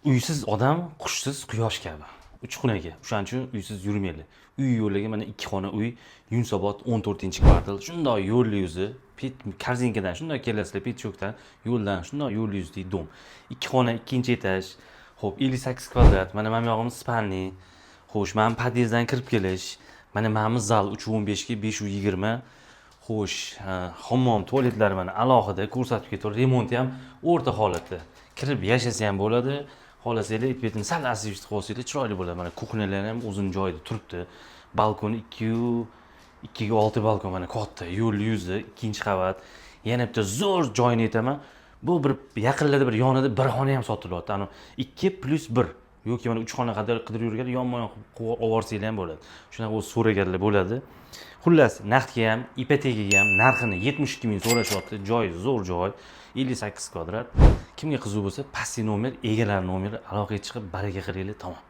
Uysiz odam qushsiz quyosh kabi. 3 xonaga. O'shaning uchun uysiz yurmaydi. Uy yo'liga mana 2 xona uy, Yunusobod 14-kvartal. Shunday yo'l yuzi, pit korzinkadan shunday kelasizlar, petchokdan, yo'ldan shunday yo'l yuzidagi dom. 2 xona, 2-etaj. Xo'p, 58 kvadrat. Mana men yog'imiz spalni. Xo'sh, men podyezddan kirib kelish. Mana menimiz zal 315 ga 520. Xo'sh, hammom, tualetlar mana alohida ko'rsatib ketdi. Remonti ham o'rta holatda. Kirib yashasa ham bo'ladi. Xohlasanglar it-betini sal asib qo'ysanglar chiroyli bo'ladi. Mana kuxnyalar ham o'zini joyida turibdi. Balkon 2 ga 6 balkon mana katta, yo'l yuzi, 2-qavat. Yana bitta zo'r joyni aytaman. Bu bir yaqinlarda bir yonida bir xona ham sotilyapti. Ana 2+1 yoki mana 3 xona qidirib yurgan yonma-yon qilib olsanglar ham bo'ladi. Shunaqa o'zi so'raganlar bo'ladi. Xullas, naqdga ham, ipotekaga ham narxini 72 ming so'rashyapti. Joy zo'r joy, 58 kvadrat. Kimga qiziq bo'lsa, pastki nomer, egalar nomeri aloqaga chiqib baraka qilinglar, tamom.